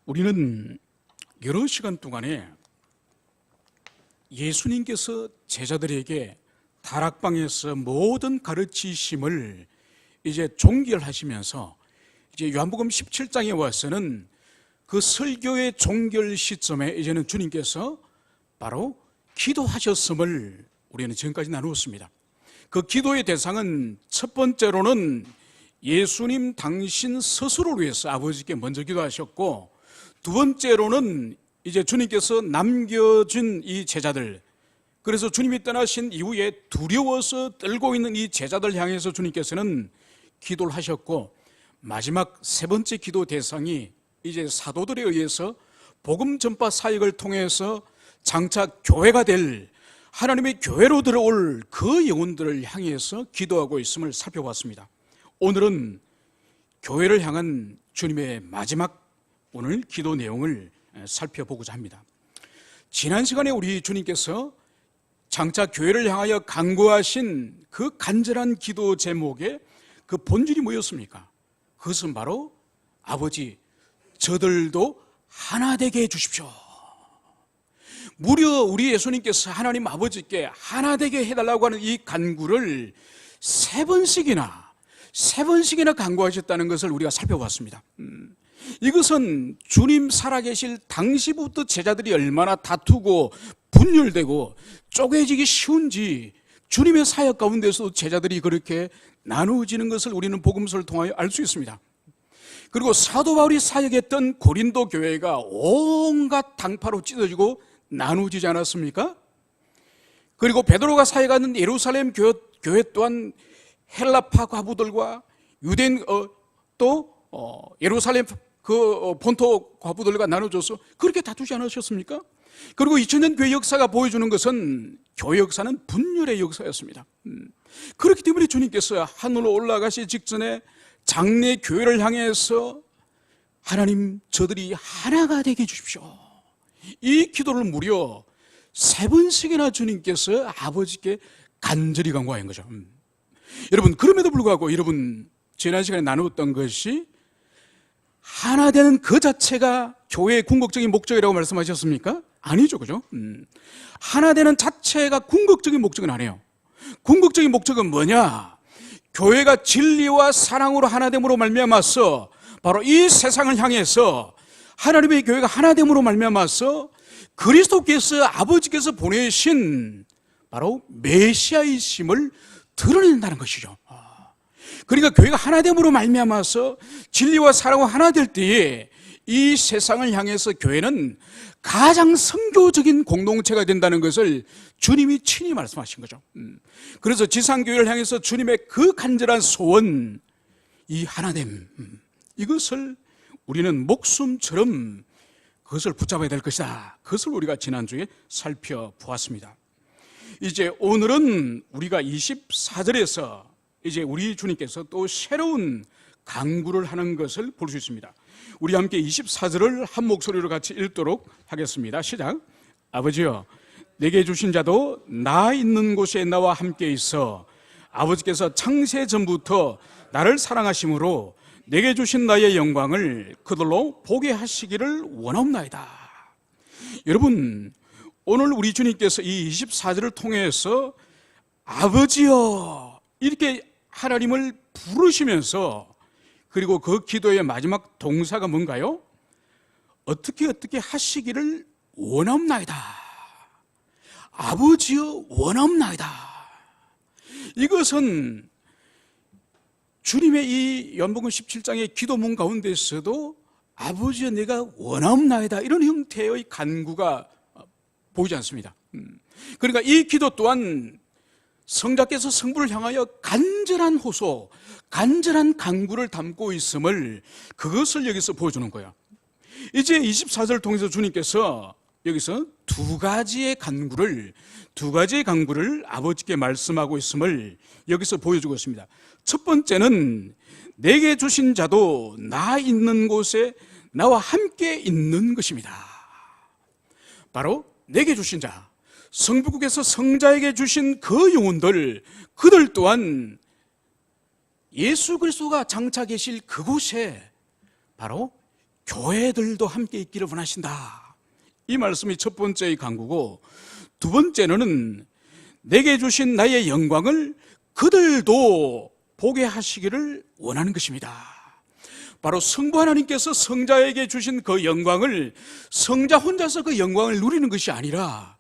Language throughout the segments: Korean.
우리는 여러 시간 동안에 예수님께서 제자들에게 다락방에서 모든 가르치심을 이제 종결하시면서 이제 요한복음 17장에 와서는 그 설교의 종결 시점에 이제는 주님께서 바로 기도하셨음을 우리는 지금까지 나누었습니다. 그 기도의 대상은 첫 번째로는 예수님 당신 스스로를 위해서 아버지께 먼저 기도하셨고, 두 번째로는 이제 주님께서 남겨준 이 제자들, 그래서 주님이 떠나신 이후에 두려워서 떨고 있는 이 제자들 향해서 주님께서는 기도를 하셨고, 마지막 세 번째 기도 대상이 이제 사도들에 의해서 복음 전파 사역을 통해서 장차 교회가 될 하나님의 교회로 들어올 그 영혼들을 향해서 기도하고 있음을 살펴봤습니다. 오늘은 교회를 향한 주님의 마지막 오늘 기도 내용을 살펴보고자 합니다. 지난 시간에 우리 주님께서 장차 교회를 향하여 간구하신 그 간절한 기도 제목의 그 본질이 뭐였습니까? 그것은 바로 아버지, 저들도 하나 되게 해주십시오. 무려 우리 예수님께서 하나님 아버지께 하나 되게 해달라고 하는 이 간구를 세 번씩이나 간구하셨다는 것을 우리가 살펴봤습니다. 이것은 주님 살아계실 당시부터 제자들이 얼마나 다투고 분열되고 쪼개지기 쉬운지 주님의 사역 가운데서도 제자들이 그렇게 나누어지는 것을 우리는 복음서를 통하여 알 수 있습니다. 그리고 사도 바울이 사역했던 고린도 교회가 온갖 당파로 찢어지고 나누어지지 않았습니까? 그리고 베드로가 사역하는 예루살렘 교회 또한 헬라파 과부들과 유대인 예루살렘 그 본토 과부들과 나눠져서 그렇게 다투지 않으셨습니까? 그리고 2000년 교회 역사가 보여주는 것은 교회 역사는 분열의 역사였습니다. 그렇기 때문에 주님께서 하늘로 올라가시 직전에 장래 교회를 향해서 하나님, 저들이 하나가 되게 해주십시오, 이 기도를 무려 세 번씩이나 주님께서 아버지께 간절히 간구한 거죠. 여러분, 그럼에도 불구하고 여러분 지난 시간에 나누었던 것이 하나 되는 그 자체가 교회의 궁극적인 목적이라고 말씀하셨습니까? 아니죠, 그죠? 하나 되는 자체가 궁극적인 목적은 아니에요. 궁극적인 목적은 뭐냐? 교회가 진리와 사랑으로 하나됨으로 말미암아서 바로 이 세상을 향해서 하나님의 교회가 하나됨으로 말미암아서 그리스도께서 아버지께서 보내신 바로 메시아이심을 드러낸다는 것이죠. 그러니까 교회가 하나됨으로 말미암아서 진리와 사랑으로 하나 될 때에 이 세상을 향해서 교회는 가장 선교적인 공동체가 된다는 것을 주님이 친히 말씀하신 거죠. 그래서 지상교회를 향해서 주님의 그 간절한 소원, 이 하나됨, 이것을 우리는 목숨처럼 그것을 붙잡아야 될 것이다. 그것을 우리가 지난주에 살펴보았습니다. 이제 오늘은 우리가 24절에서 이제 우리 주님께서 또 새로운 간구를 하는 것을 볼 수 있습니다. 우리 함께 24절을 한 목소리로 같이 읽도록 하겠습니다. 시작. 아버지여, 내게 주신 자도 나 있는 곳에 나와 함께 있어 아버지께서 창세 전부터 나를 사랑하심으로 내게 주신 나의 영광을 그들로 보게 하시기를 원하옵나이다. 여러분, 오늘 우리 주님께서 이 24절을 통해서 아버지여 이렇게 하나님을 부르시면서, 그리고 그 기도의 마지막 동사가 뭔가요? 어떻게 하시기를 원하옵나이다. 아버지여 원하옵나이다. 이것은 주님의 이 요한복음 17장의 기도문 가운데서도 아버지여 내가 원하옵나이다, 이런 형태의 간구가 보이지 않습니다. 그러니까 이 기도 또한 성자께서 성부를 향하여 간절한 호소, 간절한 간구를 담고 있음을, 그것을 여기서 보여주는 거예요. 이제 24절을 통해서 주님께서 여기서 두 가지의 간구를 아버지께 말씀하고 있음을 여기서 보여주고 있습니다. 첫 번째는 내게 주신 자도 나 있는 곳에 나와 함께 있는 것입니다. 바로 내게 주신 자, 성부께서 성자에게 주신 그 영혼들, 그들 또한 예수 그리스도가 장차 계실 그곳에 바로 교회들도 함께 있기를 원하신다. 이 말씀이 첫 번째의 간구고, 두 번째는 내게 주신 나의 영광을 그들도 보게 하시기를 원하는 것입니다. 바로 성부 하나님께서 성자에게 주신 그 영광을 성자 혼자서 그 영광을 누리는 것이 아니라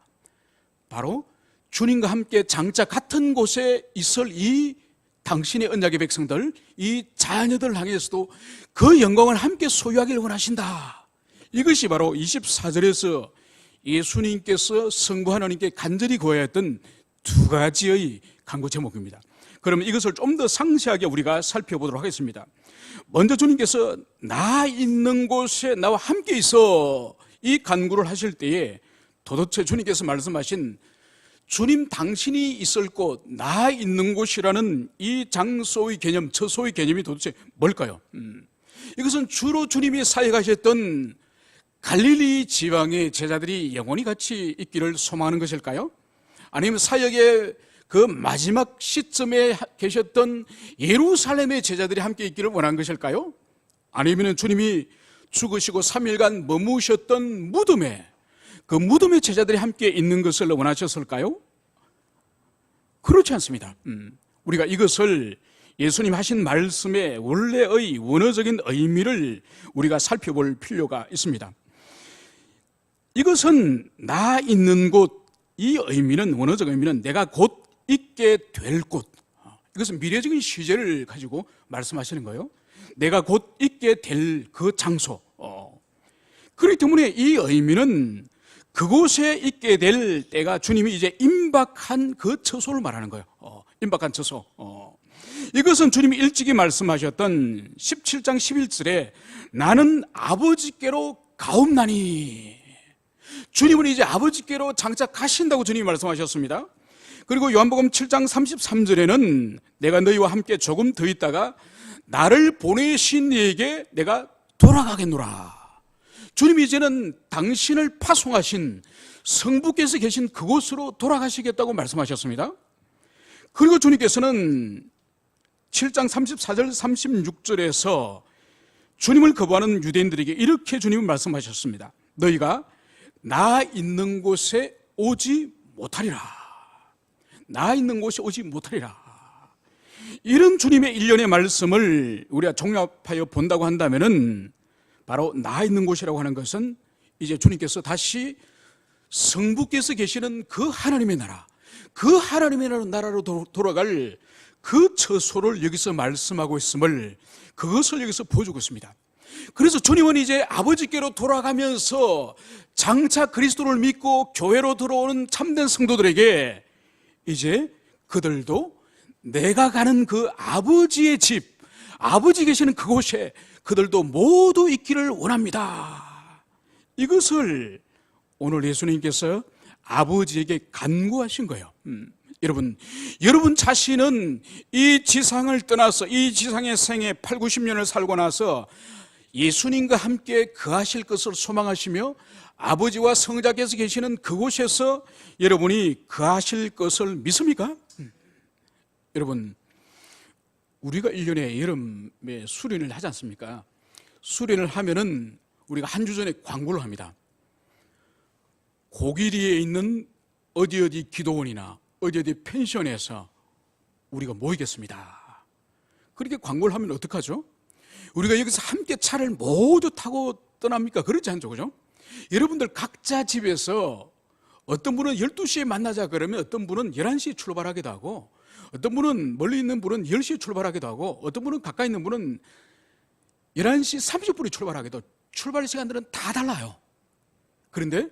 바로 주님과 함께 장차 같은 곳에 있을 이 당신의 언약의 백성들, 이 자녀들을 향해서도 그 영광을 함께 소유하기를 원하신다. 이것이 바로 24절에서 예수님께서 성부 하나님께 간절히 구하였던 두 가지의 간구 제목입니다. 그러면 이것을 좀 더 상세하게 우리가 살펴보도록 하겠습니다. 먼저 주님께서 나 있는 곳에 나와 함께 있어 이 간구를 하실 때에 도대체 주님께서 말씀하신 주님 당신이 있을 곳, 나 있는 곳이라는 이 장소의 개념, 처소의 개념이 도대체 뭘까요? 이것은 주로 주님이 사역하셨던 갈릴리 지방의 제자들이 영원히 같이 있기를 소망하는 것일까요? 아니면 사역의 그 마지막 시점에 계셨던 예루살렘의 제자들이 함께 있기를 원한 것일까요? 아니면 주님이 죽으시고 3일간 머무셨던 무덤에, 그 무덤의 제자들이 함께 있는 것을 원하셨을까요? 그렇지 않습니다. 우리가 이것을 예수님 하신 말씀의 원래의 원어적인 의미를 우리가 살펴볼 필요가 있습니다. 이것은 나 있는 곳, 이 의미는, 원어적 의미는 내가 곧 있게 될 곳, 이것은 미래적인 시제를 가지고 말씀하시는 거예요. 내가 곧 있게 될 그 장소. 그렇기 때문에 이 의미는 그곳에 있게 될 때가 주님이 이제 임박한 그 처소를 말하는 거예요. 임박한 처소. 이것은 주님이 일찍이 말씀하셨던 17장 11절에 나는 아버지께로 가옵나니, 주님은 이제 아버지께로 장착하신다고 주님이 말씀하셨습니다. 그리고 요한복음 7장 33절에는 내가 너희와 함께 조금 더 있다가 나를 보내신 이에게 내가 돌아가겠노라. 주님이 이제는 당신을 파송하신 성부께서 계신 그곳으로 돌아가시겠다고 말씀하셨습니다. 그리고 주님께서는 7장 34절 36절에서 주님을 거부하는 유대인들에게 이렇게 주님은 말씀하셨습니다. 너희가 나 있는 곳에 오지 못하리라. 나 있는 곳에 오지 못하리라. 이런 주님의 일련의 말씀을 우리가 종합하여 본다고 한다면은 바로 나 있는 곳이라고 하는 것은 이제 주님께서 다시 성부께서 계시는 그 하나님의 나라, 그 하나님의 나라로 돌아갈 그 처소를 여기서 말씀하고 있음을, 그것을 여기서 보여주고 있습니다. 그래서 주님은 이제 아버지께로 돌아가면서 장차 그리스도를 믿고 교회로 들어오는 참된 성도들에게 이제 그들도 내가 가는 그 아버지의 집, 아버지 계시는 그곳에 그들도 모두 있기를 원합니다. 이것을 오늘 예수님께서 아버지에게 간구하신 거예요. 여러분 자신은 이 지상을 떠나서 이 지상의 생애 8, 90년을 살고 나서 예수님과 함께 거하실 것을 소망하시며 아버지와 성자께서 계시는 그곳에서 여러분이 거하실 것을 믿습니까? 여러분, 우리가 1년에 여름에 수련을 하지 않습니까? 수련을 하면은 우리가 한 주 전에 광고를 합니다. 고기리에 있는 어디 기도원이나 어디 펜션에서 우리가 모이겠습니다. 그렇게 광고를 하면 어떡하죠? 우리가 여기서 함께 차를 모두 타고 떠납니까? 그렇지 않죠, 그죠? 여러분들 각자 집에서 어떤 분은 12시에 만나자 그러면 어떤 분은 11시에 출발하기도 하고, 어떤 분은 멀리 있는 분은 10시에 출발하기도 하고, 어떤 분은 가까이 있는 분은 11시 30분에 출발하기도 하고, 출발 시간들은 다 달라요. 그런데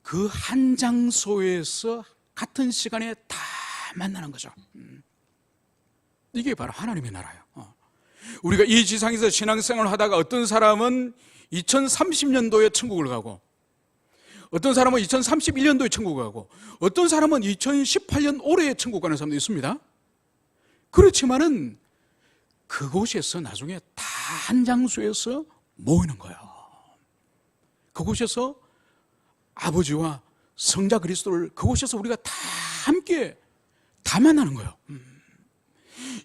그 한 장소에서 같은 시간에 다 만나는 거죠. 이게 바로 하나님의 나라예요. 우리가 이 지상에서 신앙생활을 하다가 어떤 사람은 2030년도에 천국을 가고, 어떤 사람은 2031년도에 천국을 가고, 어떤 사람은 2018년 올해에 천국 가는 사람도 있습니다. 그렇지만은 그곳에서 나중에 다 한 장소에서 모이는 거예요. 그곳에서 아버지와 성자 그리스도를 그곳에서 우리가 다 함께 다 만나는 거예요.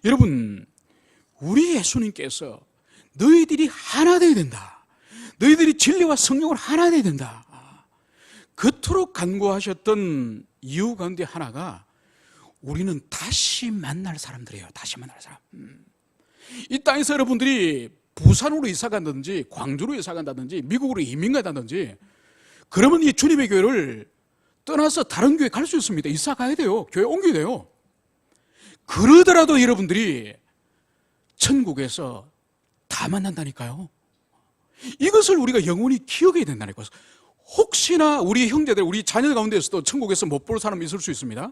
여러분, 우리 예수님께서 너희들이 하나 되어야 된다. 너희들이 진리와 성령을 하나 되어야 된다. 그토록 간구하셨던 이유 가운데 하나가 우리는 다시 만날 사람들이에요. 다시 만날 사람. 이 땅에서 여러분들이 부산으로 이사 간다든지 광주로 이사 간다든지 미국으로 이민 간다든지 그러면 이 주님의 교회를 떠나서 다른 교회 갈 수 있습니다. 이사 가야 돼요. 교회 옮겨야 돼요. 그러더라도 여러분들이 천국에서 다 만난다니까요. 이것을 우리가 영원히 기억해야 된다니까요. 혹시나 우리 형제들, 우리 자녀 가운데서도 천국에서 못 볼 사람이 있을 수 있습니다.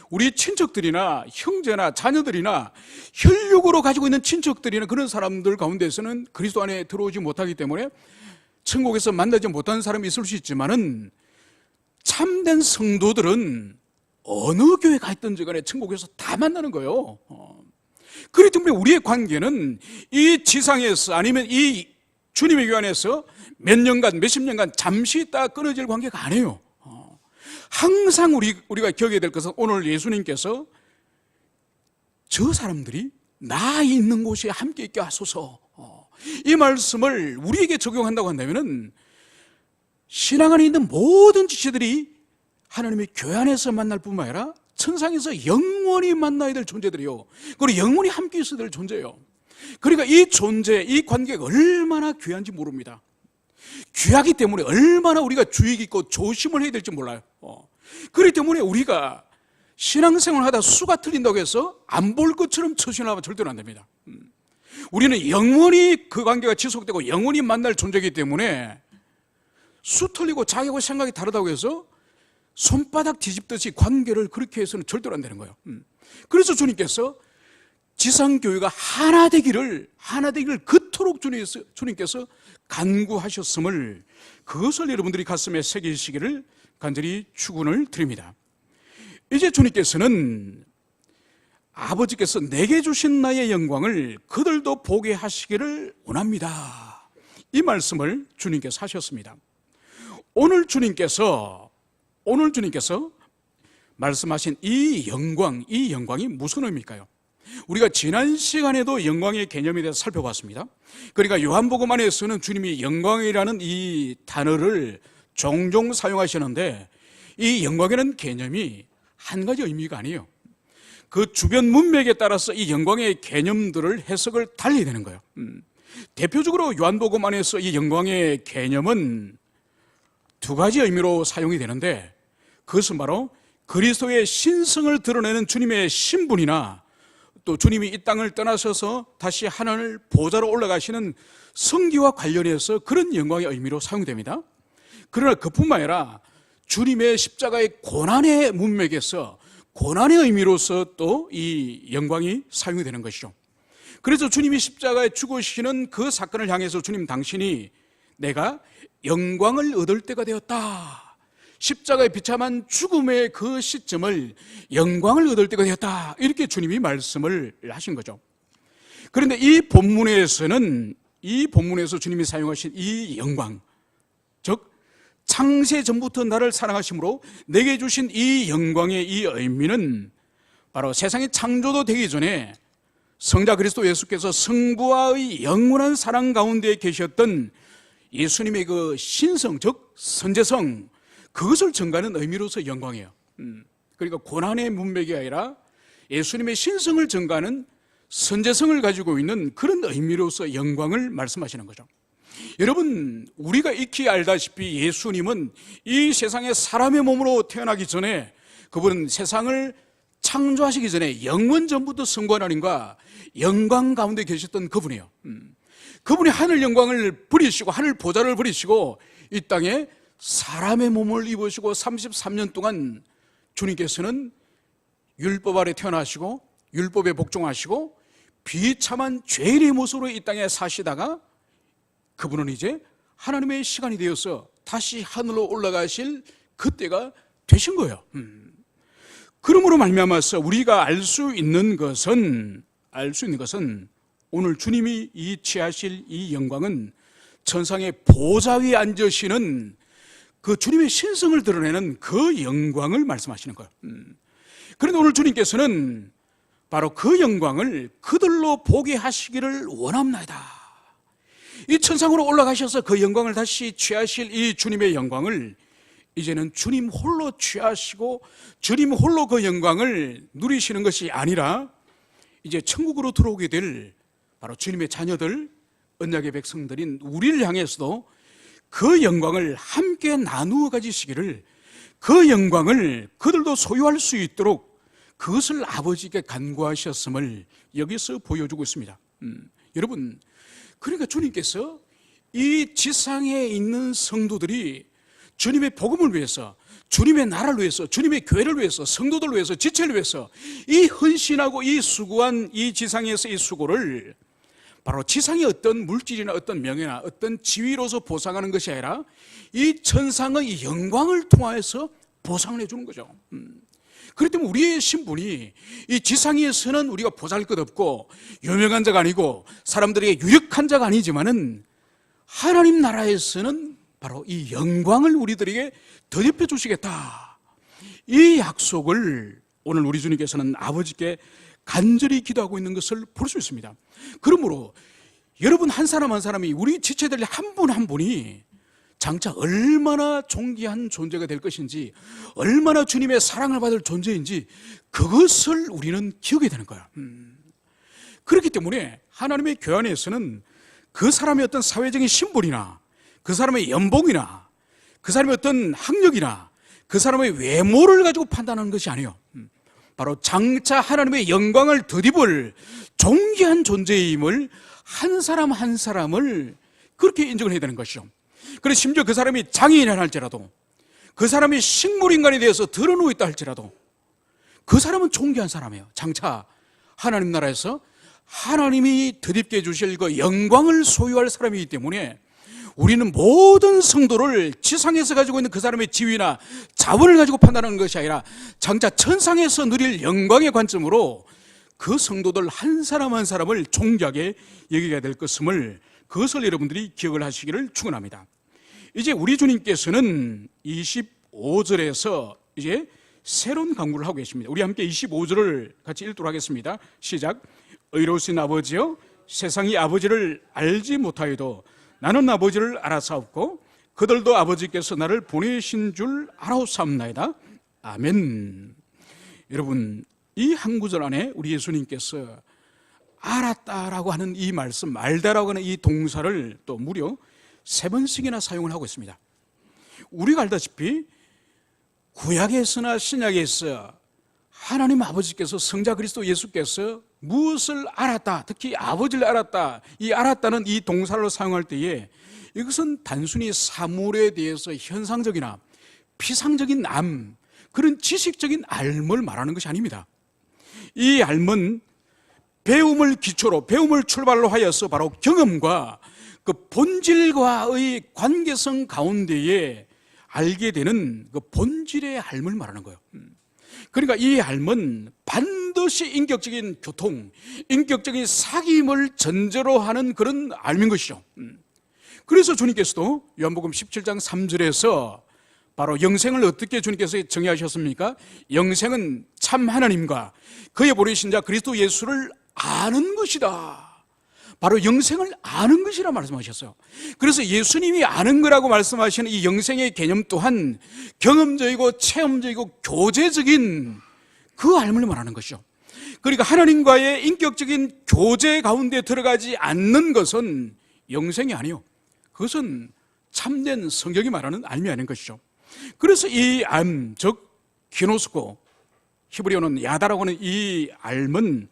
우리 친척들이나 형제나 자녀들이나 혈육으로 가지고 있는 친척들이나 그런 사람들 가운데서는 그리스도 안에 들어오지 못하기 때문에 천국에서 만나지 못하는 사람이 있을 수 있지만은 참된 성도들은 어느 교회 가 있든지 간에 천국에서 다 만나는 거예요. 그렇기 때문에 우리의 관계는 이 지상에서 아니면 이 주님의 교회 안에서 몇 년간 몇십 년간 잠시 있다 끊어질 관계가 아니에요. 항상 우리가 기억해야 될 것은 오늘 예수님께서 저 사람들이 나 있는 곳에 함께 있게 하소서, 이 말씀을 우리에게 적용한다고 한다면 신앙 안에 있는 모든 지체들이 하나님의 교회 안에서 만날 뿐만 아니라 천상에서 영원히 만나야 될 존재들이요, 그리고 영원히 함께 있어야 될 존재예요. 그러니까 이 존재, 이 관계가 얼마나 귀한지 모릅니다. 귀하기 때문에 얼마나 우리가 주의 깊고 조심을 해야 될지 몰라요. 그렇기 때문에 우리가 신앙생활을 하다 수가 틀린다고 해서 안 볼 것처럼 처신하면 절대로 안 됩니다. 우리는 영원히 그 관계가 지속되고 영원히 만날 존재이기 때문에 수 틀리고 자기하고 생각이 다르다고 해서 손바닥 뒤집듯이 관계를 그렇게 해서는 절대로 안 되는 거예요. 그래서 주님께서 지상교회가 하나 되기를 그토록 주님께서 간구하셨음을, 그것을 여러분들이 가슴에 새기시기를 간절히 축원을 드립니다. 이제 주님께서는 아버지께서 내게 주신 나의 영광을 그들도 보게 하시기를 원합니다, 이 말씀을 주님께서 하셨습니다. 오늘 주님께서 말씀하신 이 영광이 무슨 의미일까요? 우리가 지난 시간에도 영광의 개념에 대해서 살펴봤습니다. 그러니까 요한복음 안에서는 주님이 영광이라는 이 단어를 종종 사용하시는데 이 영광이라는 개념이 한 가지 의미가 아니에요. 그 주변 문맥에 따라서 이 영광의 개념들을 해석을 달리 되는 거예요. 대표적으로 요한복음 안에서 이 영광의 개념은 두 가지 의미로 사용이 되는데, 그것은 바로 그리스도의 신성을 드러내는 주님의 신분이나 또 주님이 이 땅을 떠나셔서 다시 하늘 보좌로 올라가시는 성기와 관련해서 그런 영광의 의미로 사용됩니다. 그러나 그뿐만 아니라 주님의 십자가의 고난의 문맥에서 고난의 의미로서 또 이 영광이 사용이 되는 것이죠. 그래서 주님이 십자가에 죽으시는 그 사건을 향해서 주님 당신이 내가 영광을 얻을 때가 되었다, 십자가에 비참한 죽음의 그 시점을 영광을 얻을 때가 되었다, 이렇게 주님이 말씀을 하신 거죠. 그런데 이 본문에서 주님이 사용하신 이 영광, 즉 창세 전부터 나를 사랑하심으로 내게 주신 이 영광의 이 의미는 바로 세상의 창조도 되기 전에 성자 그리스도 예수께서 성부와의 영원한 사랑 가운데 계셨던 예수님의 그 신성, 즉 선제성, 그것을 증가하는 의미로서 영광이에요. 그러니까 고난의 문맥이 아니라 예수님의 신성을 증가하는 선제성을 가지고 있는 그런 의미로서 영광을 말씀하시는 거죠. 여러분, 우리가 익히 알다시피 예수님은 이 세상에 사람의 몸으로 태어나기 전에, 그분은 세상을 창조하시기 전에 영원 전부터 성부 하나님과 영광 가운데 계셨던 그분이에요. 그분이 하늘 영광을 버리시고 하늘 보좌를 버리시고 이 땅에 사람의 몸을 입으시고 33년 동안 주님께서는 율법 아래 태어나시고 율법에 복종하시고 비참한 죄인의 모습으로 이 땅에 사시다가 그분은 이제 하나님의 시간이 되어서 다시 하늘로 올라가실 그때가 되신 거예요. 그러므로 말미암아서 우리가 알 수 있는 것은 오늘 주님이 이 취하실 이 영광은 천상의 보좌 위에 앉으시는 그 주님의 신성을 드러내는 그 영광을 말씀하시는 거예요. 그런데 오늘 주님께서는 바로 그 영광을 그들로 보게 하시기를 원합니다. 이 천상으로 올라가셔서 그 영광을 다시 취하실 이 주님의 영광을 이제는 주님 홀로 취하시고 주님 홀로 그 영광을 누리시는 것이 아니라 이제 천국으로 들어오게 될 바로 주님의 자녀들, 언약의 백성들인 우리를 향해서도 그 영광을 함께 나누어 가지시기를, 그 영광을 그들도 소유할 수 있도록 그것을 아버지께 간구하셨음을 여기서 보여주고 있습니다. 여러분, 그러니까 주님께서 이 지상에 있는 성도들이 주님의 복음을 위해서, 주님의 나라를 위해서, 주님의 교회를 위해서, 성도들을 위해서, 지체를 위해서 이 헌신하고 이 수고한 이 지상에서 이 수고를 바로 지상의 어떤 물질이나 어떤 명예나 어떤 지위로서 보상하는 것이 아니라 이 천상의 영광을 통하여서 보상을 해주는 거죠. 그렇기 때문에 우리의 신분이 이 지상에서는 우리가 보잘것없고 유명한 자가 아니고 사람들에게 유력한 자가 아니지만은 하나님 나라에서는 바로 이 영광을 우리들에게 덧입혀 주시겠다, 이 약속을 오늘 우리 주님께서는 아버지께 간절히 기도하고 있는 것을 볼 수 있습니다. 그러므로 여러분 한 사람 한 사람이, 우리 지체들 한 분 한 분이 장차 얼마나 존귀한 존재가 될 것인지, 얼마나 주님의 사랑을 받을 존재인지 그것을 우리는 기억해야 되는 거야. 그렇기 때문에 하나님의 교회 안에서는 그 사람의 어떤 사회적인 신분이나 그 사람의 연봉이나 그 사람의 어떤 학력이나 그 사람의 외모를 가지고 판단하는 것이 아니에요. 바로 장차 하나님의 영광을 덧입을 존귀한 존재임을 한 사람 한 사람을 그렇게 인정을 해야 되는 것이죠. 그래서 심지어 그 사람이 장애인이라 할지라도, 그 사람이 식물인간에 대해서 드러누워 있다 할지라도 그 사람은 존귀한 사람이에요. 장차 하나님 나라에서 하나님이 덧입게 해주실 그 영광을 소유할 사람이기 때문에 우리는 모든 성도를 지상에서 가지고 있는 그 사람의 지위나 자원을 가지고 판단하는 것이 아니라 장차 천상에서 누릴 영광의 관점으로 그 성도들 한 사람 한 사람을 존귀하게 여기게 될 것임을, 그것을 여러분들이 기억을 하시기를 축원합니다. 이제 우리 주님께서는 25절에서 이제 새로운 강구를 하고 계십니다. 우리 함께 25절을 같이 읽도록 하겠습니다. 시작. 의로우신 아버지여, 세상이 아버지를 알지 못하여도 나는 아버지를 알아사옵고 그들도 아버지께서 나를 보내신 줄 알아옵사옵나이다. 아멘. 여러분, 이 한 구절 안에 우리 예수님께서 알았다라고 하는 이 말씀, 알다라고 하는 이 동사를 또 무려 3번씩이나 사용을 하고 있습니다. 우리가 알다시피 구약에서나 신약에서 하나님 아버지께서, 성자 그리스도 예수께서 무엇을 알았다, 특히 아버지를 알았다, 이 알았다는 이 동사를 사용할 때에 이것은 단순히 사물에 대해서 현상적이나 피상적인 그런 지식적인 알을 말하는 것이 아닙니다. 이 알은 배움을 기초로, 배움을 출발로 하여서 바로 경험과 그 본질과의 관계성 가운데에 알게 되는 그 본질의 알을 말하는 거예요. 그러니까 이 알은 반드시 인격적인 교통, 인격적인 사귐을 전제로 하는 그런 알인 것이죠. 그래서 주님께서도 요한복음 17장 3절에서 바로 영생을 어떻게 주님께서 정의하셨습니까? 영생은 참 하나님과 그의 보내신 자 그리스도 예수를 아는 것이다. 바로 영생을 아는 것이라 말씀하셨어요. 그래서 예수님이 아는 거라고 말씀하시는 이 영생의 개념 또한 경험적이고 체험적이고 교제적인 그 알을 말하는 것이죠. 그러니까 하나님과의 인격적인 교제 가운데 들어가지 않는 것은 영생이 아니요, 그것은 참된 성경이 말하는 알미 아닌 것이죠. 그래서 이 알, 즉 기노스코, 히브리어는 야다라고 하는 이 알은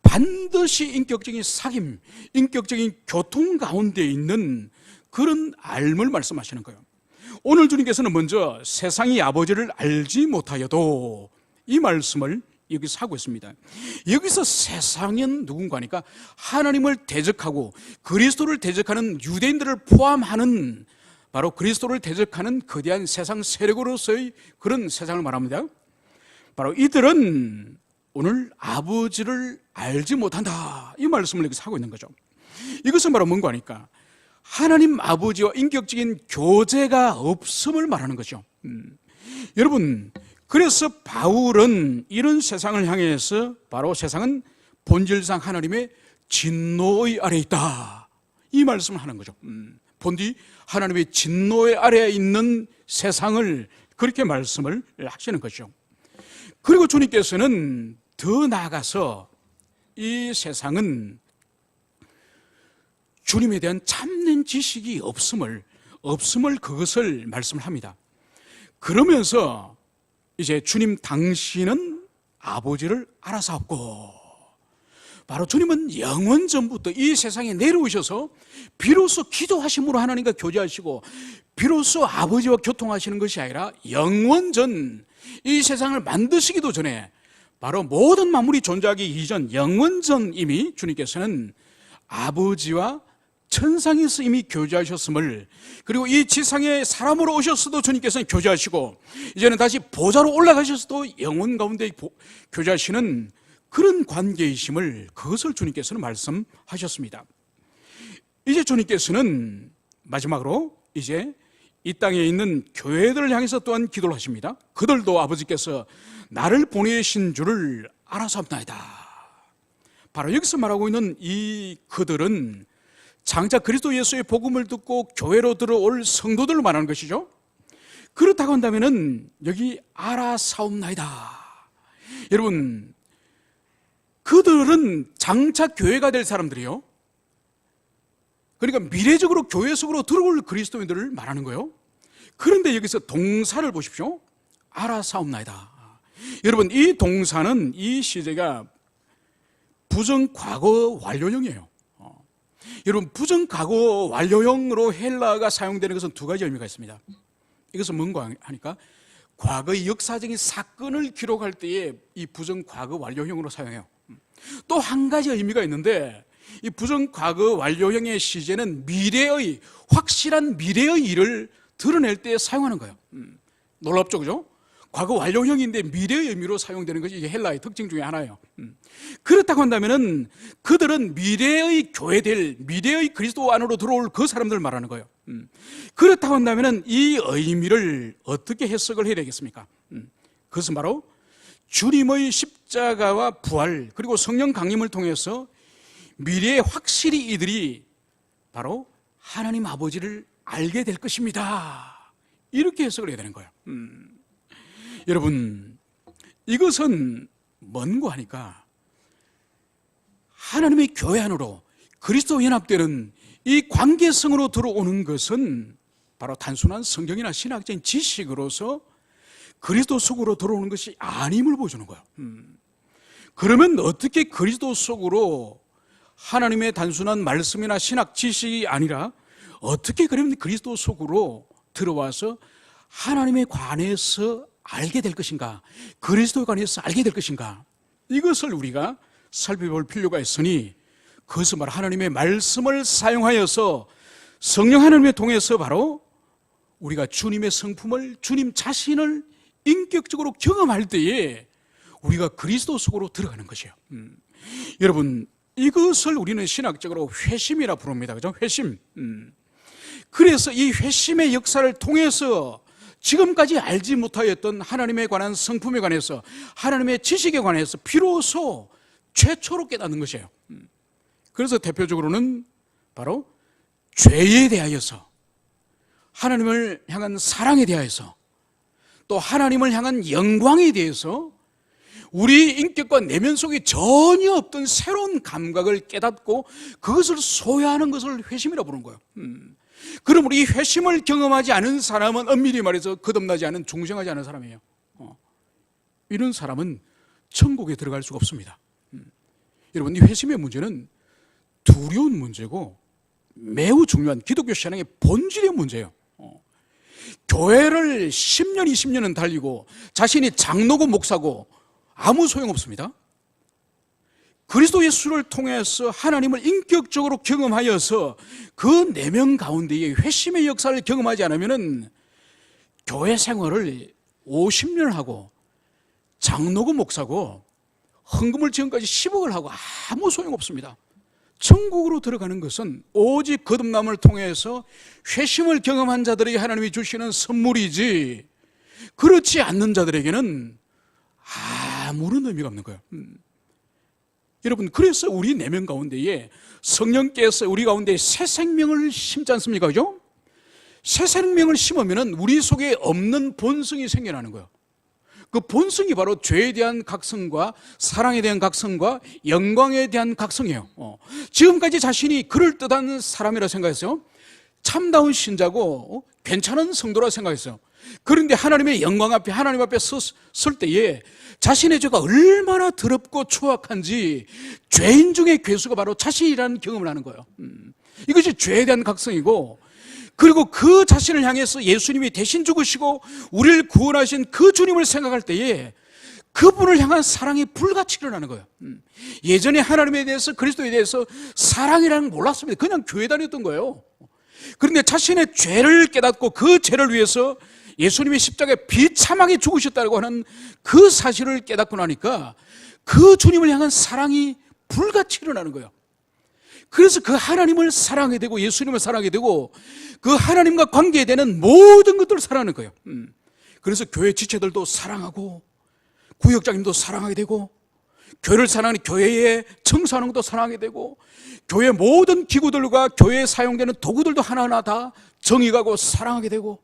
반드시 인격적인 사귐, 인격적인 교통 가운데 있는 그런 알을 말씀하시는 거예요. 오늘 주님께서는 먼저 세상이 아버지를 알지 못하여도 이 말씀을 여기서 하고 있습니다. 여기서 세상은 누군가니까 하나님을 대적하고 그리스도를 대적하는 유대인들을 포함하는 바로 그리스도를 대적하는 거대한 세상 세력으로서의 그런 세상을 말합니다. 바로 이들은 오늘 아버지를 알지 못한다, 이 말씀을 여기서 하고 있는 거죠. 이것은 바로 뭔가 하니까 하나님 아버지와 인격적인 교제가 없음을 말하는 거죠. 여러분, 그래서 바울은 이런 세상을 향해서 바로 세상은 본질상 하나님의 진노의 아래에 있다, 이 말씀을 하는 거죠. 본디 하나님의 진노의 아래에 있는 세상을 그렇게 말씀을 하시는 것이죠. 그리고 주님께서는 더 나아가서 이 세상은 주님에 대한 참된 지식이 없음을 그것을 말씀을 합니다. 그러면서 이제 주님 당신은 아버지를 알아사옵고, 바로 주님은 영원 전부터 이 세상에 내려오셔서 비로소 기도하심으로 하나님과 교제하시고 비로소 아버지와 교통하시는 것이 아니라 영원 전 이 세상을 만드시기도 전에, 바로 모든 만물이 존재하기 이전 영원 전 이미 주님께서는 아버지와 천상에서 이미 교제하셨음을, 그리고 이 지상에 사람으로 오셨어도 주님께서는 교제하시고 이제는 다시 보좌로 올라가셨어도 영원 가운데 교제하시는 그런 관계이심을, 그것을 주님께서는 말씀하셨습니다. 이제 주님께서는 마지막으로 이제 이 땅에 있는 교회들을 향해서 또한 기도를 하십니다. 그들도 아버지께서 나를 보내신 줄을 알아서옵나이다. 바로 여기서 말하고 있는 이 그들은 장차 그리스도 예수의 복음을 듣고 교회로 들어올 성도들을 말하는 것이죠. 그렇다고 한다면은 여기 알아사옵나이다. 여러분, 그들은 장차 교회가 될 사람들이요, 그러니까 미래적으로 교회 속으로 들어올 그리스도인들을 말하는 거예요. 그런데 여기서 동사를 보십시오. 알아사옵나이다. 여러분, 이 동사는 이 시제가 부정과거 완료형이에요. 여러분, 부정과거 완료형으로 헬라어가 사용되는 것은 두 가지 의미가 있습니다. 이것은 뭔가 하니까 과거의 역사적인 사건을 기록할 때에 이 부정과거 완료형으로 사용해요. 또 한 가지 의미가 있는데, 이 부정과거 완료형의 시제는 미래의, 확실한 미래의 일을 드러낼 때 사용하는 거예요. 놀랍죠, 그죠? 과거 완료형인데 미래의 의미로 사용되는 것이 이게 헬라의 특징 중에 하나예요. 그렇다고 한다면은 그들은 미래의 교회될, 미래의 그리스도 안으로 들어올 그 사람들을 말하는 거예요. 그렇다고 한다면은 이 의미를 어떻게 해석을 해야 되겠습니까? 그것은 바로 주님의 십자가와 부활, 그리고 성령 강림을 통해서 미래에 확실히 이들이 바로 하나님 아버지를 알게 될 것입니다. 이렇게 해석을 해야 되는 거예요. 여러분, 이것은 뭔고 하니까 하나님의 교회 안으로 그리스도 연합되는 이 관계성으로 들어오는 것은 바로 단순한 성경이나 신학적인 지식으로서 그리스도 속으로 들어오는 것이 아님을 보여주는 거예요. 그러면 어떻게 그리스도 속으로 하나님의 단순한 말씀이나 신학 지식이 아니라 어떻게 그러면 그리스도 속으로 들어와서 하나님에 관해서 알게 될 것인가, 그리스도에 관해서 알게 될 것인가, 이것을 우리가 살펴볼 필요가 있으니, 그것은 바로 하나님의 말씀을 사용하여서 성령 하나님을 통해서 바로 우리가 주님의 성품을, 주님 자신을 인격적으로 경험할 때에 우리가 그리스도 속으로 들어가는 것이에요. 여러분, 이것을 우리는 신학적으로 회심이라 부릅니다. 그죠? 회심. 그래서 이 회심의 역사를 통해서 지금까지 알지 못하였던 하나님에 관한 성품에 관해서, 하나님의 지식에 관해서 비로소 최초로 깨닫는 것이에요. 그래서 대표적으로는 바로 죄에 대하여서, 하나님을 향한 사랑에 대하여서, 또 하나님을 향한 영광에 대해서 우리 인격과 내면 속에 전혀 없던 새로운 감각을 깨닫고 그것을 소유하는 것을 회심이라고 부르는 거예요. 그럼 우리 회심을 경험하지 않은 사람은 엄밀히 말해서 거듭나지 않은, 중생하지 않은 사람이에요. 이런 사람은 천국에 들어갈 수가 없습니다. 여러분, 이 회심의 문제는 두려운 문제고 매우 중요한 기독교 신앙의 본질의 문제예요. 교회를 10년, 20년은 달리고 자신이 장로고 목사고 아무 소용없습니다. 그리스도 예수를 통해서 하나님을 인격적으로 경험하여서 그 내면 가운데에 회심의 역사를 경험하지 않으면 교회 생활을 50년 하고 장로고 목사고 헌금을 지금까지 10억을 하고 아무 소용없습니다. 천국으로 들어가는 것은 오직 거듭남을 통해서 회심을 경험한 자들에게 하나님이 주시는 선물이지, 그렇지 않는 자들에게는 아무런 의미가 없는 거예요. 여러분, 그래서 우리 내면 가운데에 성령께서 우리 가운데 새 생명을 심지 않습니까? 그죠? 새 생명을 심으면 우리 속에 없는 본성이 생겨나는 거예요. 그 본성이 바로 죄에 대한 각성과 사랑에 대한 각성과 영광에 대한 각성이에요. 지금까지 자신이 그럴듯한 사람이라 생각했어요. 참다운 신자고 괜찮은 성도라 생각했어요. 그런데 하나님의 영광 앞에, 하나님 앞에 설 때에 자신의 죄가 얼마나 더럽고 추악한지 죄인 중에 괴수가 바로 자신이라는 경험을 하는 거예요. 이것이 죄에 대한 각성이고, 그리고 그 자신을 향해서 예수님이 대신 죽으시고 우리를 구원하신 그 주님을 생각할 때에 그분을 향한 사랑이 불같이 일어나는 거예요. 예전에 하나님에 대해서, 그리스도에 대해서 사랑이라는 걸 몰랐습니다. 그냥 교회 다녔던 거예요. 그런데 자신의 죄를 깨닫고 그 죄를 위해서 예수님이 십자가에 비참하게 죽으셨다고 하는 그 사실을 깨닫고 나니까 그 주님을 향한 사랑이 불같이 일어나는 거예요. 그래서 그 하나님을 사랑하게 되고 예수님을 사랑하게 되고 그 하나님과 관계되는 모든 것들을 사랑하는 거예요. 그래서 교회 지체들도 사랑하고 구역장님도 사랑하게 되고 교회를 사랑하는 교회에 청소하는 것도 사랑하게 되고 교회 모든 기구들과 교회에 사용되는 도구들도 하나하나 다 정이 가고 사랑하게 되고,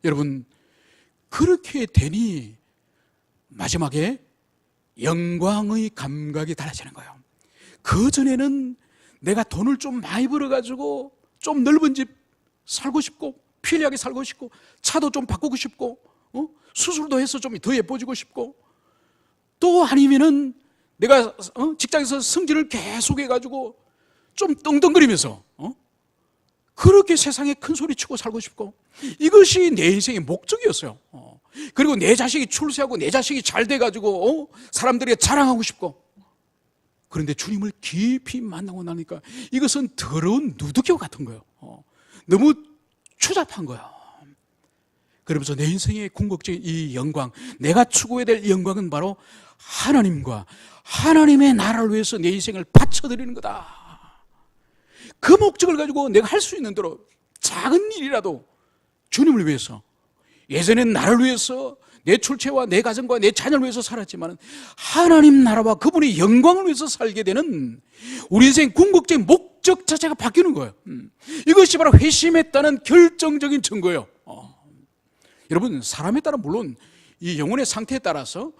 여러분, 그렇게 되니 마지막에 영광의 감각이 달라지는 거예요. 그전에는 내가 돈을 좀 많이 벌어가지고 좀 넓은 집 살고 싶고 편리하게 살고 싶고 차도 좀 바꾸고 싶고 수술도 해서 좀 더 예뻐지고 싶고, 또 아니면은 내가 직장에서 승진을 계속 해가지고 좀 떵떵거리면서 그렇게 세상에 큰 소리 치고 살고 싶고, 이것이 내 인생의 목적이었어요. 그리고 내 자식이 출세하고 내 자식이 잘 돼가지고 사람들에게 자랑하고 싶고. 그런데 주님을 깊이 만나고 나니까 이것은 더러운 누드교 같은 거예요. 너무 추잡한 거예요. 그러면서 내 인생의 궁극적인 이 영광, 내가 추구해야 될 영광은 바로 하나님과 하나님의 나라를 위해서 내 인생을 바쳐드리는 거다. 그 목적을 가지고 내가 할 수 있는 대로 작은 일이라도 주님을 위해서, 예전엔 나를 위해서 내 출처와 내 가정과 내 자녀를 위해서 살았지만 하나님 나라와 그분의 영광을 위해서 살게 되는 우리 인생 궁극적인 목적 자체가 바뀌는 거예요. 이것이 바로 회심했다는 결정적인 증거예요. 여러분, 사람에 따라 물론 이 영혼의 상태에 따라서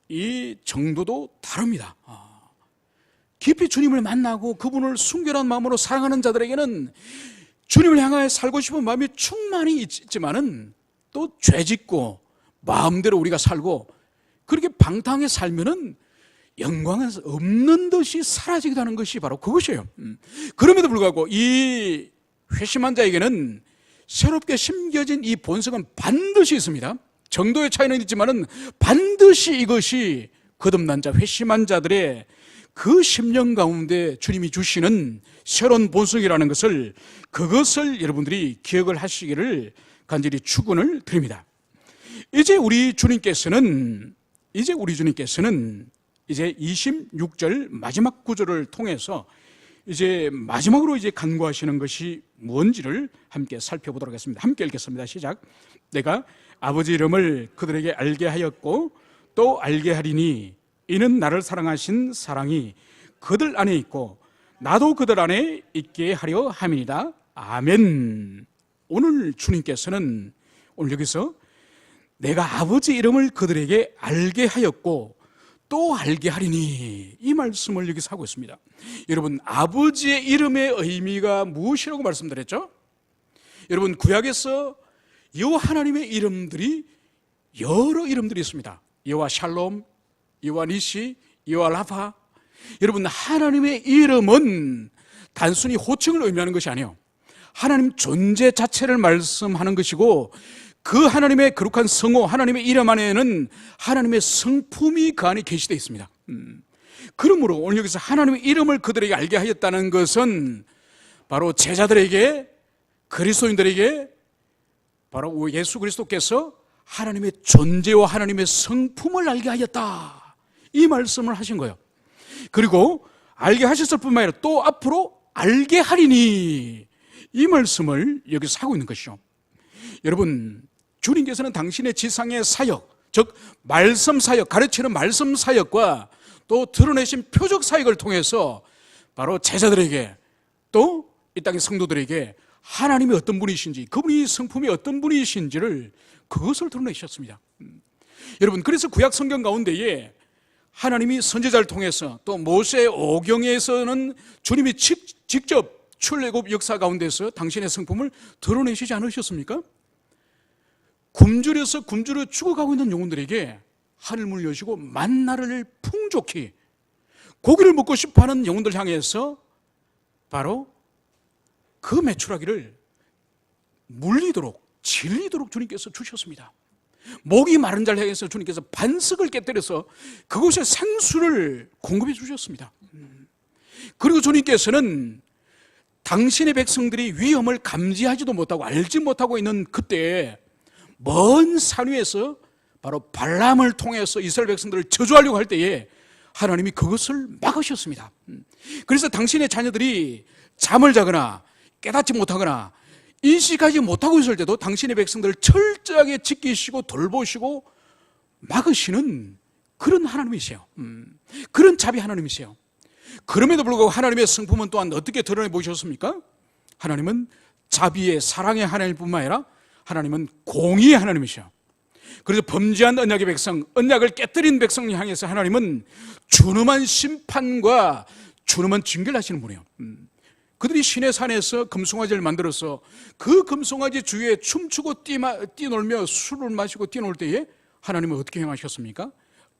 이 정도도 다릅니다. 깊이 주님을 만나고 그분을 순결한 마음으로 사랑하는 자들에게는 주님을 향하여 살고 싶은 마음이 충만히 있지만은 또 죄짓고 마음대로 우리가 살고 그렇게 방탕하게 살면은 영광은 없는 듯이 사라지게 되는 것이 바로 그것이에요. 그럼에도 불구하고 이 회심한 자에게는 새롭게 심겨진 이 본성은 반드시 있습니다. 정도의 차이는 있지만은 반드시 이것이 거듭난 자, 회심한 자들의 그 심령 가운데 주님이 주시는 새로운 본성이라는 것을, 그것을 여러분들이 기억을 하시기를 간절히 축원을 드립니다. 이제 우리 주님께서는 이제 26절 마지막 구절을 통해서 이제 마지막으로 이제 간구하시는 것이 뭔지를 함께 살펴보도록 하겠습니다. 함께 읽겠습니다. 시작. 내가 아버지 이름을 그들에게 알게 하였고 또 알게 하리니 이는 나를 사랑하신 사랑이 그들 안에 있고 나도 그들 안에 있게 하려 함이니라. 아멘. 오늘 주님께서는 오늘 여기서 내가 아버지 이름을 그들에게 알게 하였고 또 알게 하리니, 이 말씀을 여기서 하고 있습니다. 여러분, 아버지의 이름의 의미가 무엇이라고 말씀드렸죠? 여러분, 구약에서 여호와 하나님의 이름들이 여러 이름들이 있습니다. 여호와 샬롬, 여호와 니시, 여호와 라파. 여러분, 하나님의 이름은 단순히 호칭을 의미하는 것이 아니에요. 하나님 존재 자체를 말씀하는 것이고, 그 하나님의 거룩한 성호, 하나님의 이름 안에는 하나님의 성품이 그 안에 게시되어 있습니다. 그러므로 오늘 여기서 하나님의 이름을 그들에게 알게 하였다는 것은 바로 제자들에게, 그리스도인들에게 바로 예수 그리스도께서 하나님의 존재와 하나님의 성품을 알게 하였다, 이 말씀을 하신 거예요. 그리고 알게 하셨을 뿐만 아니라 또 앞으로 알게 하리니, 이 말씀을 여기서 하고 있는 것이죠. 여러분, 주님께서는 당신의 지상의 사역, 즉 말씀 사역, 가르치는 말씀 사역과 또 드러내신 표적 사역을 통해서 바로 제자들에게 또 이 땅의 성도들에게 하나님이 어떤 분이신지, 그분이 성품이 어떤 분이신지를 그것을 드러내셨습니다. 여러분, 그래서 구약 성경 가운데에 하나님이 선지자를 통해서 또 모세 오경에서는 주님이 직접 출애굽 역사 가운데서 당신의 성품을 드러내시지 않으셨습니까? 굶주려 죽어가고 있는 영혼들에게 하늘문을 여시고 만나를 풍족히 고기를 먹고 싶어하는 영혼들 향해서 바로 그 메추라기를 물리도록 질리도록 주님께서 주셨습니다. 목이 마른 자를 향해서 주님께서 반석을 깨뜨려서 그곳에 생수를 공급해 주셨습니다. 그리고 주님께서는 당신의 백성들이 위험을 감지하지도 못하고 알지 못하고 있는 그때에 먼 산 위에서 바로 발람을 통해서 이스라엘 백성들을 저주하려고 할 때에 하나님이 그것을 막으셨습니다. 그래서 당신의 자녀들이 잠을 자거나 깨닫지 못하거나 인식하지 못하고 있을 때도 당신의 백성들을 철저하게 지키시고 돌보시고 막으시는 그런 하나님이세요. 그런 자비 하나님이세요. 그럼에도 불구하고 하나님의 성품은 또한 어떻게 드러내 보셨습니까? 하나님은 자비의 사랑의 하나님일 뿐만 아니라 하나님은 공의의 하나님이셔. 그래서 범죄한 언약의 백성, 언약을 깨뜨린 백성을 향해서 하나님은 준엄한 심판과 준엄한 징계를 하시는 분이에요. 그들이 시내 산에서 금송아지를 만들어서 그 금송아지 주위에 춤추고 뛰놀며 술을 마시고 뛰놀 때에 하나님은 어떻게 행하셨습니까?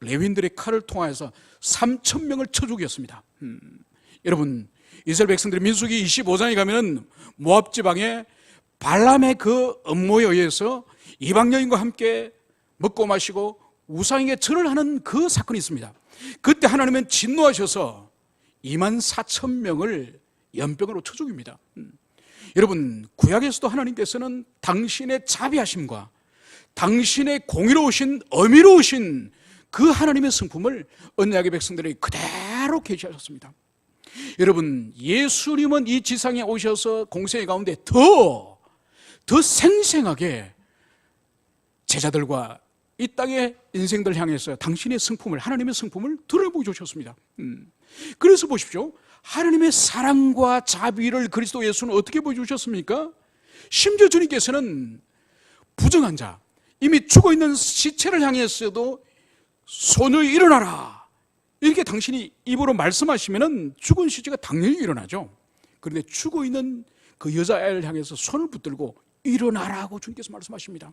레위인들의 칼을 통하여서 3,000명을 쳐 죽였습니다. 여러분, 이스라엘 백성들이 민수기 25장에 가면은 모압 지방에 발람의 그 음모에 의해서 이방 여인과 함께 먹고 마시고 우상에게 절을 하는 그 사건이 있습니다. 그때 하나님은 진노하셔서 24,000명을 연병으로 쳐 죽입니다. 여러분, 구약에서도 하나님께서는 당신의 자비하심과 당신의 공의로우신 어미로우신 그 하나님의 성품을 언약의 백성들에게 그대로 계시하셨습니다. 여러분, 예수님은 이 지상에 오셔서 공생의 가운데 더 생생하게 제자들과 이 땅의 인생들 향해서 당신의 성품을, 하나님의 성품을 드러내보여주셨습니다. 그래서 보십시오. 하나님의 사랑과 자비를 그리스도 예수는 어떻게 보여주셨습니까? 심지어 주님께서는 부정한 자, 이미 죽어있는 시체를 향해서도 소녀 일어나라, 이렇게 당신이 입으로 말씀하시면 죽은 시체가 당연히 일어나죠. 그런데 죽어있는 그 여자애를 향해서 손을 붙들고 일어나라고 주님께서 말씀하십니다.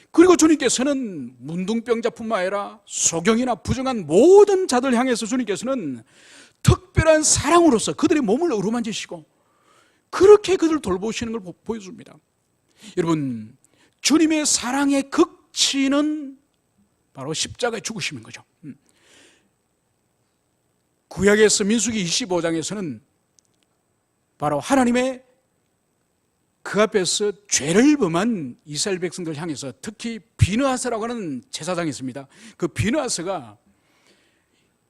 그리고 주님께서는 문둥병자뿐만 아니라 소경이나 부정한 모든 자들 향해서 주님께서는 특별한 사랑으로서 그들의 몸을 어루만지시고 그렇게 그들을 돌보시는 걸 보여줍니다. 여러분, 주님의 사랑의 극치는 바로 십자가에 죽으시는 거죠. 구약에서 민수기 25장에서는 바로 하나님의 그 앞에서 죄를 범한 이스라엘 백성들 향해서 특히 비느하스라고 하는 제사장이 있습니다. 그 비느하스가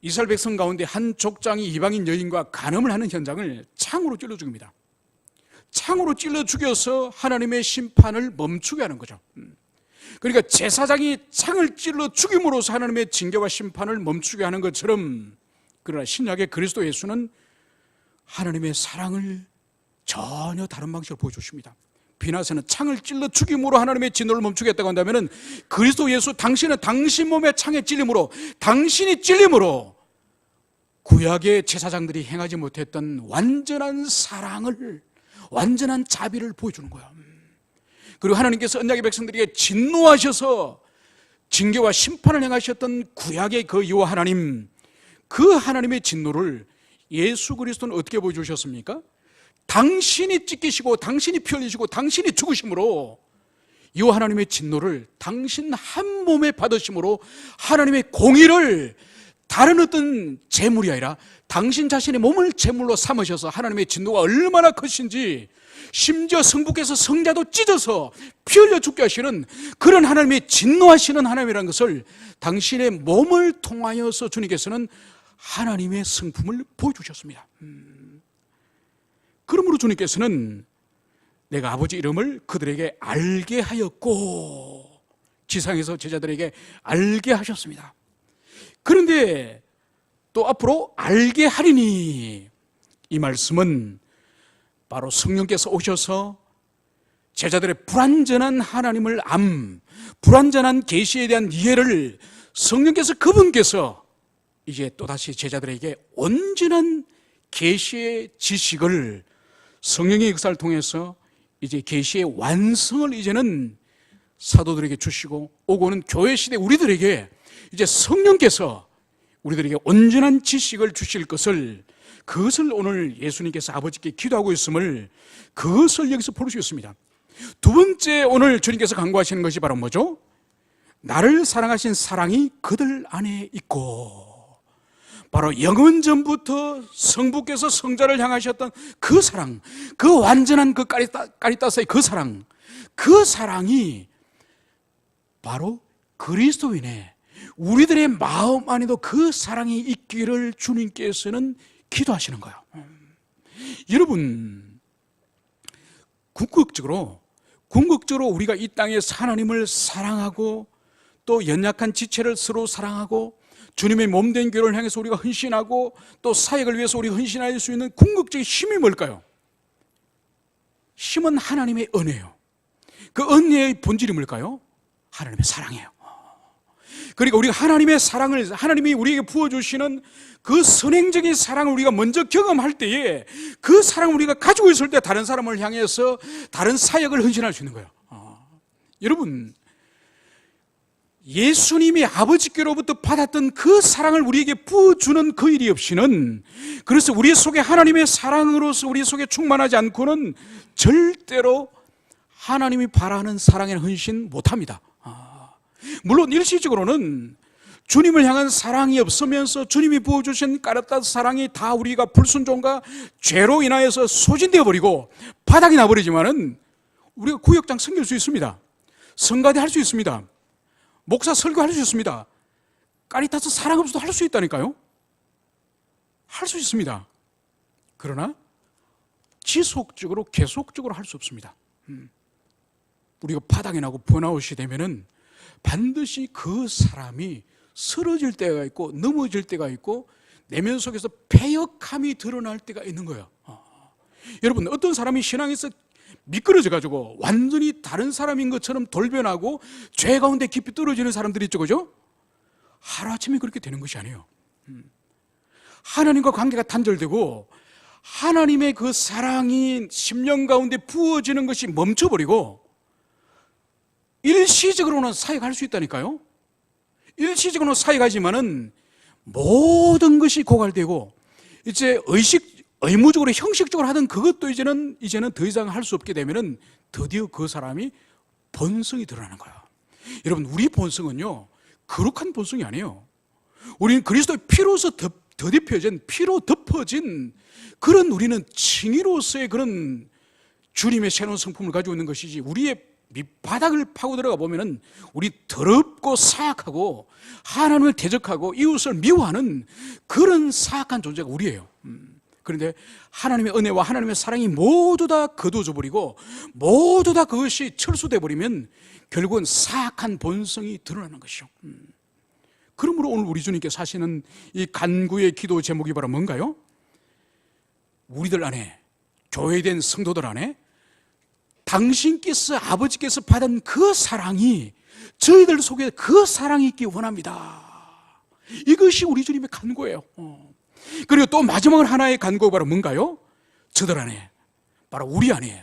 이스라엘 백성 가운데 한 족장이 이방인 여인과 간음을 하는 현장을 창으로 찔러 죽입니다. 창으로 찔러 죽여서 하나님의 심판을 멈추게 하는 거죠. 그러니까 제사장이 창을 찔러 죽임으로써 하나님의 징계와 심판을 멈추게 하는 것처럼, 그러나 신약의 그리스도 예수는 하나님의 사랑을 전혀 다른 방식으로 보여주십니다. 비나스는 창을 찔러 죽임으로 하나님의 진노를 멈추겠다고 한다면, 그리스도 예수 당신은 당신 몸의 창에 찔림으로, 당신이 찔림으로 구약의 제사장들이 행하지 못했던 완전한 사랑을, 완전한 자비를 보여주는 거예요. 그리고 하나님께서 언약의 백성들에게 진노하셔서 징계와 심판을 행하셨던 구약의 그 이와 하나님, 그 하나님의 진노를 예수 그리스도는 어떻게 보여주셨습니까? 당신이 찢기시고 당신이 피 흘리시고 당신이 죽으심으로 이와 하나님의 진노를 당신 한 몸에 받으심으로 하나님의 공의를 다른 어떤 재물이 아니라 당신 자신의 몸을 재물로 삼으셔서 하나님의 진노가 얼마나 크신지, 심지어 성부께서 성자도 찢어서 피 흘려 죽게 하시는 그런 하나님의 진노하시는 하나님이라는 것을 당신의 몸을 통하여서 주님께서는 하나님의 성품을 보여주셨습니다. 그러므로 주님께서는 내가 아버지 이름을 그들에게 알게 하였고, 지상에서 제자들에게 알게 하셨습니다. 그런데 또 앞으로 알게 하리니, 이 말씀은 바로 성령께서 오셔서 제자들의 불완전한 하나님을 불완전한 계시에 대한 이해를 성령께서 그분께서 이제 또다시 제자들에게 온전한 계시의 지식을 성령의 역사를 통해서 이제 계시의 완성을 이제는 사도들에게 주시고, 오고는 교회 시대 우리들에게 이제 성령께서 우리들에게 온전한 지식을 주실 것을, 그것을 오늘 예수님께서 아버지께 기도하고 있음을, 그것을 여기서 볼 수 있습니다. 두 번째 오늘 주님께서 강구하시는 것이 바로 뭐죠? 나를 사랑하신 사랑이 그들 안에 있고, 바로 영원전부터 성부께서 성자를 향하셨던 그 사랑, 그 완전한 그 까리따스의 그 사랑이 바로 그리스도인의 우리들의 마음 안에도 그 사랑이 있기를 주님께서는 기도하시는 거예요. 여러분, 궁극적으로 우리가 이 땅에서 하나님을 사랑하고, 또 연약한 지체를 서로 사랑하고, 주님의 몸된 교회를 향해서 우리가 헌신하고, 또 사역을 위해서 우리가 헌신할 수 있는 궁극적인 힘이 뭘까요? 힘은 하나님의 은혜예요. 그 은혜의 본질이 뭘까요? 하나님의 사랑이에요. 그러니까 우리가 하나님의 사랑을, 하나님이 우리에게 부어주시는 그 선행적인 사랑을 우리가 먼저 경험할 때에, 그 사랑을 우리가 가지고 있을 때 다른 사람을 향해서 다른 사역을 헌신할 수 있는 거예요. 여러분, 예수님이 아버지께로부터 받았던 그 사랑을 우리에게 부어주는 그 일이 없이는, 그래서 우리 속에 하나님의 사랑으로서 우리 속에 충만하지 않고는 절대로 하나님이 바라는 사랑에 헌신 못합니다. 물론 일시적으로는 주님을 향한 사랑이 없으면서 주님이 부어주신 까르따 사랑이 다 우리가 불순종과 죄로 인하여서 소진되어 버리고 바닥이 나버리지만은 우리가 구역장 섬길 수 있습니다. 성가대 할 수 있습니다. 목사 설교할 수 있습니다. 까리타스 사랑 없어도 할 수 있다니까요. 할 수 있습니다. 그러나 지속적으로 계속적으로 할 수 없습니다. 우리가 바닥이 나고 번아웃이 되면은 반드시 그 사람이 쓰러질 때가 있고, 넘어질 때가 있고, 내면 속에서 패역함이 드러날 때가 있는 거예요. 여러분, 어떤 사람이 신앙에서 미끄러져 가지고 완전히 다른 사람인 것처럼 돌변하고 죄 가운데 깊이 떨어지는 사람들이 있죠, 그죠? 하루아침에 그렇게 되는 것이 아니에요. 하나님과 관계가 단절되고 하나님의 그 사랑이 심령 가운데 부어지는 것이 멈춰버리고, 일시적으로는 사역할 수 있다니까요. 일시적으로는 사역하지만은 모든 것이 고갈되고, 이제 의무적으로 형식적으로 하던 그것도 이제는 더 이상 할 수 없게 되면은 드디어 그 사람이 본성이 드러나는 거야. 여러분, 우리 본성은요, 거룩한 본성이 아니에요. 우리는 그리스도의 피로서 더딥혀진, 피로 덮어진 그런, 우리는 칭의로서의 그런 주님의 새로운 성품을 가지고 있는 것이지, 우리의 밑바닥을 파고 들어가 보면은 우리 더럽고 사악하고 하나님을 대적하고 이웃을 미워하는 그런 사악한 존재가 우리예요. 그런데 하나님의 은혜와 하나님의 사랑이 모두 다 거두어져 버리고 모두 다 그것이 철수돼 버리면 결국은 사악한 본성이 드러나는 것이죠. 그러므로 오늘 우리 주님께서 하시는 이 간구의 기도 제목이 바로 뭔가요? 우리들 안에, 교회된 성도들 안에 당신께서, 아버지께서 받은 그 사랑이, 저희들 속에 그 사랑이 있기 원합니다. 이것이 우리 주님의 간구예요. 그리고 또 마지막 하나의 간구가 바로 뭔가요? 저들 안에, 바로 우리 안에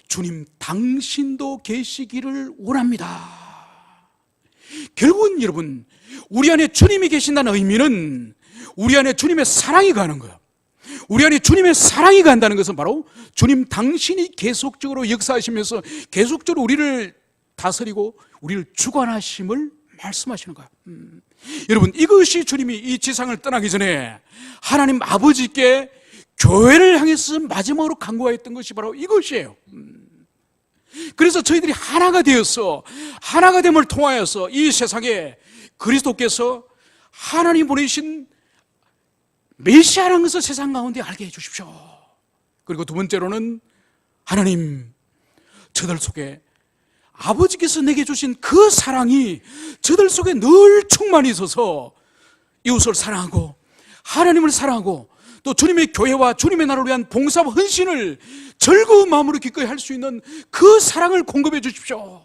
주님 당신도 계시기를 원합니다. 결국은 여러분, 우리 안에 주님이 계신다는 의미는 우리 안에 주님의 사랑이 가는 거예요. 우리 안에 주님의 사랑이 간다는 것은 바로 주님 당신이 계속적으로 역사하시면서 계속적으로 우리를 다스리고 우리를 주관하심을 말씀하시는 거예요. 여러분, 이것이 주님이 이 지상을 떠나기 전에 하나님 아버지께 교회를 향해서 마지막으로 간구하였던 것이 바로 이것이에요. 그래서 저희들이 하나가 되어서, 하나가 됨을 통하여서 이 세상에 그리스도께서 하나님 보내신 메시아라는 것을 세상 가운데 알게 해주십시오. 그리고 두 번째로는, 하나님, 저들 속에 아버지께서 내게 주신 그 사랑이 저들 속에 늘 충만히 있어서 이웃을 사랑하고 하나님을 사랑하고 또 주님의 교회와 주님의 나라를 위한 봉사와 헌신을 즐거운 마음으로 기꺼이 할 수 있는 그 사랑을 공급해 주십시오.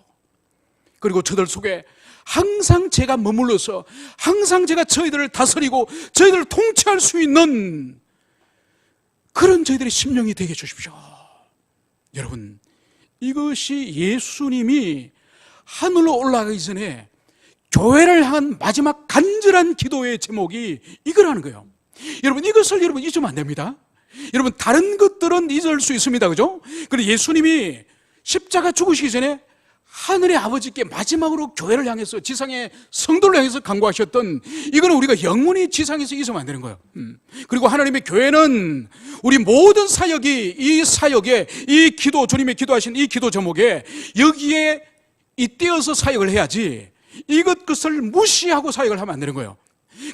그리고 저들 속에 항상 제가 머물러서 항상 제가 저희들을 다스리고 저희들을 통치할 수 있는 그런 저희들의 심령이 되게 해 주십시오. 여러분, 이것이 예수님이 하늘로 올라가기 전에 교회를 향한 마지막 간절한 기도의 제목이 이거라는 거예요. 여러분, 이것을 여러분 잊으면 안 됩니다. 여러분, 다른 것들은 잊을 수 있습니다. 그죠? 그런데 예수님이 십자가 죽으시기 전에 하늘의 아버지께 마지막으로 교회를 향해서 지상의 성도를 향해서 간구하셨던 이거는 우리가 영원히 지상에서 잊으면 안 되는 거예요. 그리고 하나님의 교회는 우리 모든 사역이 이 사역에 이 기도, 주님의 기도하신 이 기도 제목에 여기에 잇대어서 사역을 해야지 이것을 무시하고 사역을 하면 안 되는 거예요.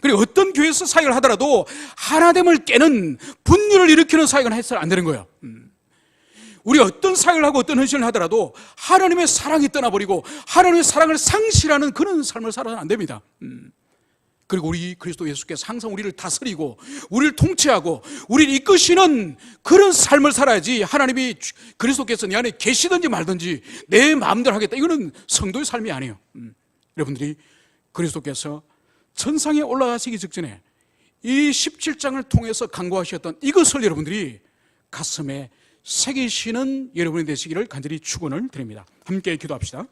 그리고 어떤 교회에서 사역을 하더라도 하나됨을 깨는 분열을 일으키는 사역은 해서는 안 되는 거예요. 우리 어떤 사역을 하고 어떤 헌신을 하더라도 하나님의 사랑이 떠나버리고 하나님의 사랑을 상실하는 그런 삶을 살아서는 안 됩니다. 그리고 우리 그리스도 예수께서 항상 우리를 다스리고 우리를 통치하고 우리를 이끄시는 그런 삶을 살아야지 하나님이 그리스도께서 내 안에 계시든지 말든지 내 마음대로 하겠다, 이거는 성도의 삶이 아니에요. 여러분들이 그리스도께서 천상에 올라가시기 직전에 이 17장을 통해서 간구하셨던 이것을 여러분들이 가슴에 새기시는 여러분이 되시기를 간절히 축원을 드립니다. 함께 기도합시다.